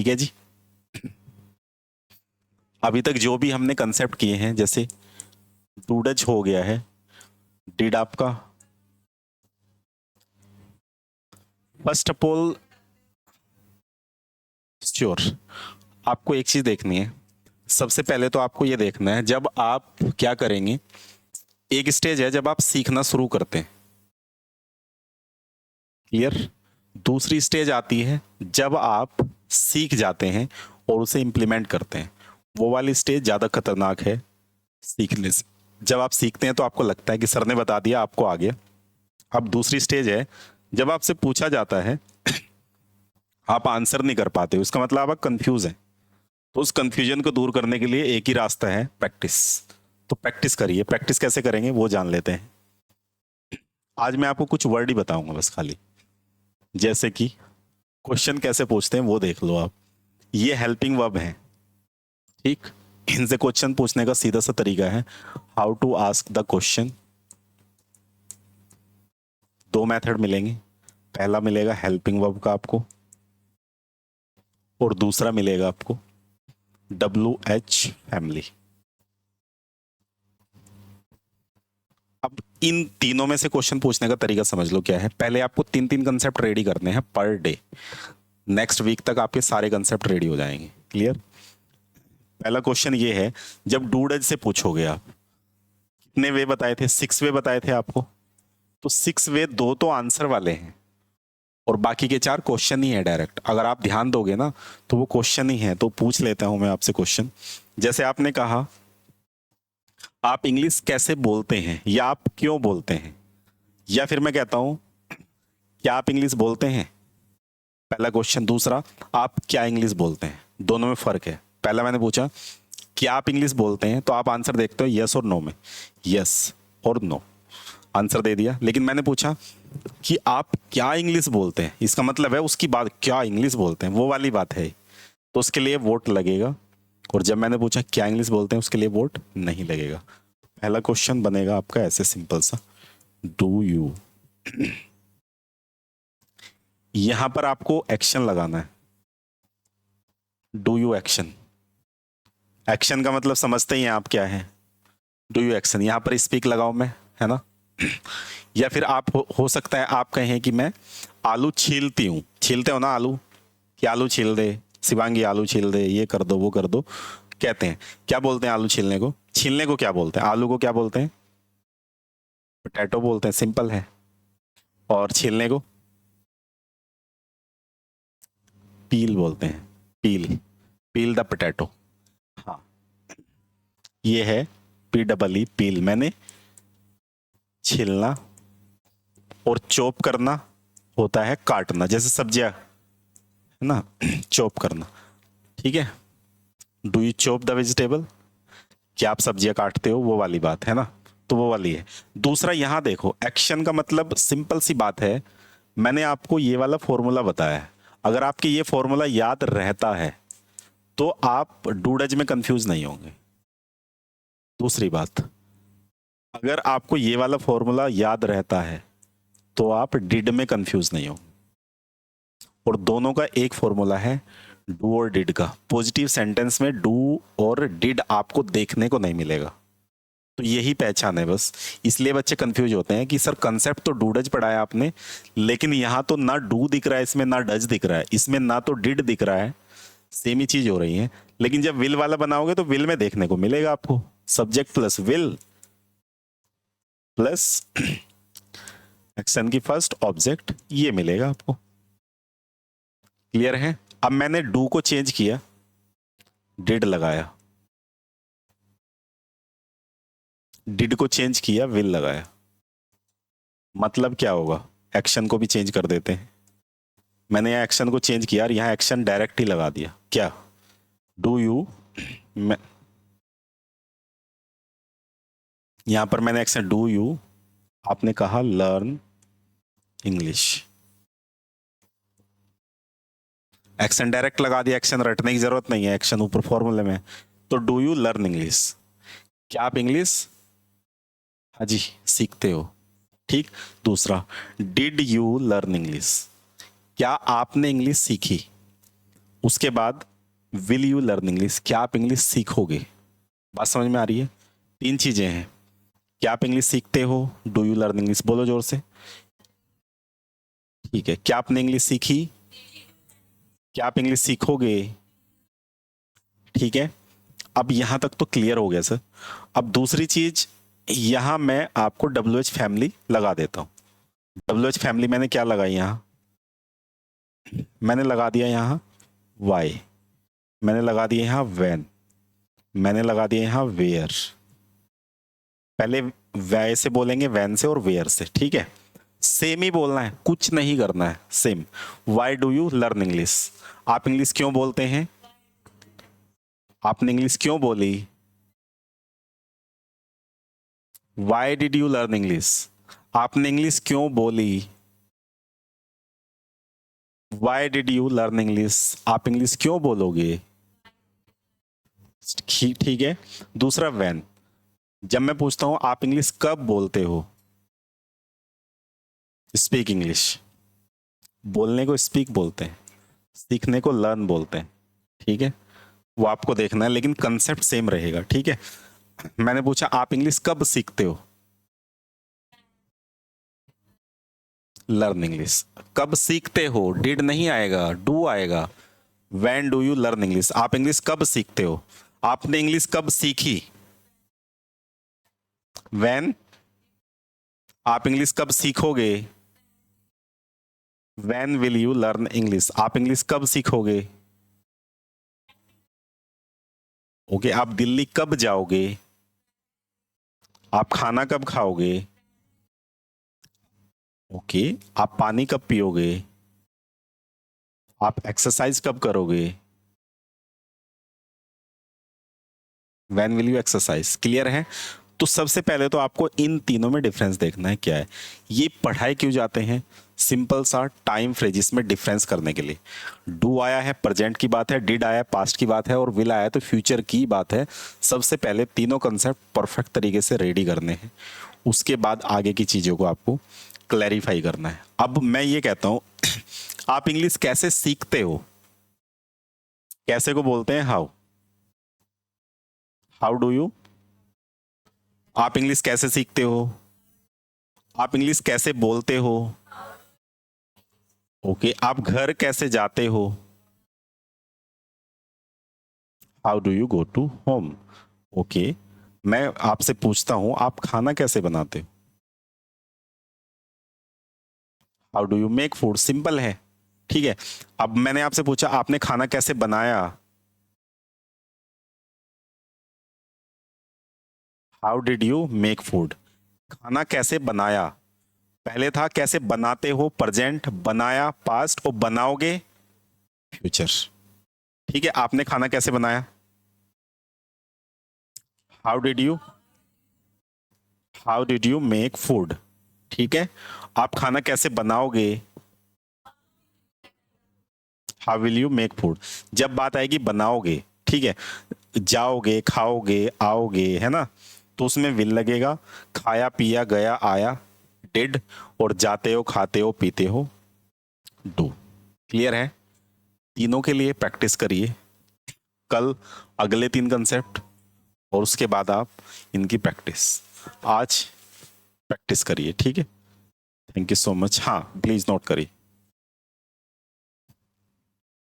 ठीक है जी। अभी तक जो भी हमने कंसेप्ट किए हैं, जैसे डूडज हो गया है, डिड आपका फर्स्ट ऑफ ऑल श्योर, आपको एक चीज देखनी है। सबसे पहले तो आपको ये देखना है, जब आप क्या करेंगे, एक स्टेज है जब आप सीखना शुरू करते हैं, क्लियर। दूसरी स्टेज आती है जब आप सीख जाते हैं और उसे इंप्लीमेंट करते हैं। वो वाली स्टेज ज्यादा खतरनाक है सीखने से। जब आप सीखते हैं तो आपको लगता है कि सर ने बता दिया, आपको आ गया। अब दूसरी स्टेज है जब आपसे पूछा जाता है, आप आंसर नहीं कर पाते, उसका मतलब आप कंफ्यूज हैं। तो उस कंफ्यूजन को दूर करने के लिए एक ही रास्ता है, प्रैक्टिस। तो प्रैक्टिस करिए। प्रैक्टिस कैसे करेंगे वो जान लेते हैं। आज मैं आपको कुछ वर्ड ही बताऊंगा बस खाली, जैसे कि क्वेश्चन कैसे पूछते हैं वो देख लो आप। ये हेल्पिंग वर्ब है, ठीक। इनसे क्वेश्चन पूछने का सीधा सा तरीका है, how to ask the question. दो मेथड मिलेंगे। पहला मिलेगा हेल्पिंग वर्ब का आपको, और दूसरा मिलेगा आपको WH फैमिली। अब इन तीनों में से क्वेश्चन पूछने का तरीका समझ लो क्या है। पहले आपको तीन तीन कंसेप्ट रेडी करने हैं पर डे। नेक्स्ट वीक तक आपके सारे कंसेप्ट रेडी हो जाएंगे, क्लियर। पहला क्वेश्चन ये है, जब डूडज से पूछोगे आप, कितने वे बताए थे, 6 वे बताए थे आपको। तो 6 वे, 2 तो आंसर वाले हैं और बाकी के 4 क्वेश्चन ही है डायरेक्ट। अगर आप ध्यान दोगे ना तो वो क्वेश्चन ही है। तो पूछ लेता हूं मैं आपसे क्वेश्चन। जैसे आपने कहा, आप इंग्लिश कैसे बोलते हैं या आप क्यों बोलते हैं, या फिर मैं कहता हूं क्या आप इंग्लिश बोलते हैं, पहला क्वेश्चन। दूसरा, आप क्या इंग्लिश बोलते हैं, दोनों में फर्क है। पहला मैंने पूछा क्या आप इंग्लिश बोलते हैं, तो आप आंसर देखते हो यस और नो में, यस और नो, आंसर दे दिया। लेकिन मैंने पूछा कि आप क्या इंग्लिश बोलते हैं, इसका मतलब है उसकी बात क्या इंग्लिश बोलते हैं, वो वाली बात है, तो उसके लिए वोट लगेगा। और जब मैंने पूछा क्या इंग्लिश बोलते हैं, उसके लिए वोट नहीं लगेगा। पहला क्वेश्चन बनेगा आपका ऐसे सिंपल सा, डू यू। यहां पर आपको एक्शन लगाना है, डू यू एक्शन। एक्शन का मतलब समझते ही हैं आप क्या है, डू यू एक्शन। यहां पर स्पीक लगाओ मैं, है ना। या फिर आप हो सकता है आप कहें कि मैं आलू छीलती हूँ। छीलते हो ना आलू, कि आलू छील दे शिवांगी, आलू छील दे, ये कर दो वो कर दो, कहते हैं। क्या बोलते हैं आलू छीलने को, छीलने को क्या बोलते हैं, आलू को क्या बोलते हैं, पोटैटो बोलते हैं, सिंपल है। और छीलने को पील बोलते हैं, पील, पील द पोटैटो। हाँ, ये है PEE, पील। मैंने छीलना, और चॉप करना होता है काटना, जैसे सब्जियां है ना, चॉप करना, ठीक है। Do you chop the vegetable, क्या आप सब्जियां काटते हो, वो वाली बात है ना। तो वो वाली है। दूसरा यहां देखो, एक्शन का मतलब सिंपल सी बात है, मैंने आपको ये वाला फॉर्मूला बताया है। अगर आपके ये फॉर्मूला याद रहता है तो आप डूडज में कंफ्यूज नहीं होंगे। दूसरी बात, अगर आपको ये वाला फॉर्मूला याद रहता है तो आप डिड में कंफ्यूज नहीं होंगे। और दोनों का एक फॉर्मूला है, डू और डिड का। पॉजिटिव सेंटेंस में डू और डिड आपको देखने को नहीं मिलेगा, तो यही पहचान है बस। इसलिए बच्चे कंफ्यूज होते हैं कि सर कंसेप्ट तो डू डज पढ़ाया आपने, लेकिन यहां तो ना डू दिख रहा है इसमें, ना डज दिख रहा है इसमें, ना तो डिड दिख रहा है। सेम ही चीज हो रही है। लेकिन जब विल वाला बनाओगे तो विल में देखने को मिलेगा आपको, subject plus will plus action की फर्स्ट ऑब्जेक्ट, ये मिलेगा आपको। क्लियर है। अब मैंने डू को चेंज किया, डिड लगाया, डिड को चेंज किया, विल लगाया। मतलब क्या होगा, एक्शन को भी चेंज कर देते हैं। मैंने यहाँ एक्शन को चेंज किया और यहाँ एक्शन डायरेक्ट ही लगा दिया, क्या, डू यू। यहां पर मैंने एक्शन डू यू, आपने कहा लर्न इंग्लिश, एक्शन डायरेक्ट लगा दिया, एक्शन रटने की जरूरत नहीं है, एक्शन ऊपर फॉर्मूले में। तो डू यू लर्न इंग्लिश, क्या आप इंग्लिश, हाँ जी, सीखते हो, ठीक। दूसरा, डिड यू लर्न इंग्लिश, क्या आपने इंग्लिश सीखी। उसके बाद विल यू लर्न इंग्लिश, क्या आप इंग्लिश सीखोगे। बात समझ में आ रही है। 3 चीजें हैं, क्या आप इंग्लिश सीखते हो, डू यू लर्न इंग्लिश, बोलो जोर से। ठीक है, क्या आपने इंग्लिश सीखी, क्या आप इंग्लिश सीखोगे। ठीक है, अब यहां तक तो क्लियर हो गया सर। अब दूसरी चीज, यहां मैं आपको WH फैमिली लगा देता हूं। WH फैमिली मैंने क्या लगाई यहां, मैंने लगा दिया यहां वाई, मैंने लगा दिया यहां वैन, मैंने लगा दिया यहां वेयर। पहले वै से बोलेंगे, वैन से और वेयर से, ठीक है। सेम ही बोलना है, कुछ नहीं करना है, same. Why do you learn English, आप इंग्लिश क्यों बोलते हैं, आपने इंग्लिश क्यों बोली। Why did you learn English, आपने इंग्लिश क्यों बोली। Why did you learn English, आप इंग्लिश क्यों बोलोगे। ठीक है। दूसरा व्हेन, जब मैं पूछता हूं आप इंग्लिश कब बोलते हो, स्पीक इंग्लिश। बोलने को स्पीक बोलते हैं, सीखने को लर्न बोलते हैं, ठीक है। वो आपको देखना है, लेकिन कंसेप्ट सेम रहेगा, ठीक है। मैंने पूछा आप इंग्लिश कब सीखते हो, लर्न इंग्लिश। कब सीखते हो, डिड नहीं आएगा, डू आएगा। When do you learn English, आप इंग्लिश कब सीखते हो, आपने इंग्लिश कब सीखी। व्हेन, आप इंग्लिश कब सीखोगे। When will you learn English, आप इंग्लिश कब सीखोगे। ओके, आप दिल्ली कब जाओगे, आप खाना कब खाओगे। ओके, आप पानी कब पियोगे, आप एक्सरसाइज कब करोगे। When will you exercise, clear है। तो सबसे पहले तो आपको इन तीनों में डिफरेंस देखना है क्या है। ये पढ़ाए क्यों जाते हैं, सिंपल सा टाइम फ्रेजेस में डिफरेंस करने के लिए। डू आया है प्रेजेंट की बात है, डिड आया पास्ट की बात है, और विल आया तो फ्यूचर की बात है। सबसे पहले तीनों कंसेप्ट परफेक्ट तरीके से रेडी करने हैं, उसके बाद आगे की चीजों को आपको क्लैरिफाई करना है। अब मैं ये कहता हूं आप इंग्लिश कैसे सीखते हो, कैसे को बोलते हैं हाउ, हाउ डू यू। आप इंग्लिश कैसे सीखते हो, आप इंग्लिश कैसे बोलते हो। ओके, आप घर कैसे जाते हो, how do you go to home. Okay, मैं आपसे पूछता हूं आप खाना कैसे बनाते हो, how do you make food, simple है, ठीक है। अब मैंने आपसे पूछा आपने खाना कैसे बनाया, how did you make food. खाना कैसे बनाया, पहले था कैसे बनाते हो प्रेजेंट, बनाया पास्ट, और बनाओगे फ्यूचर, ठीक है। आपने खाना कैसे बनाया, how did you, how did you make food, ठीक है। आप खाना कैसे बनाओगे, how will you make food. जब बात आएगी बनाओगे, ठीक है, जाओगे खाओगे आओगे, है ना, तो उसमें विल लगेगा। खाया पिया गया आया डिड, और जाते हो खाते हो पीते हो डू। क्लियर है। तीनों के लिए प्रैक्टिस करिए, कल अगले 3 कंसेप्ट, और उसके बाद आप इनकी प्रैक्टिस आज प्रैक्टिस करिए, ठीक है। Thank you so much. हाँ प्लीज नोट करिए।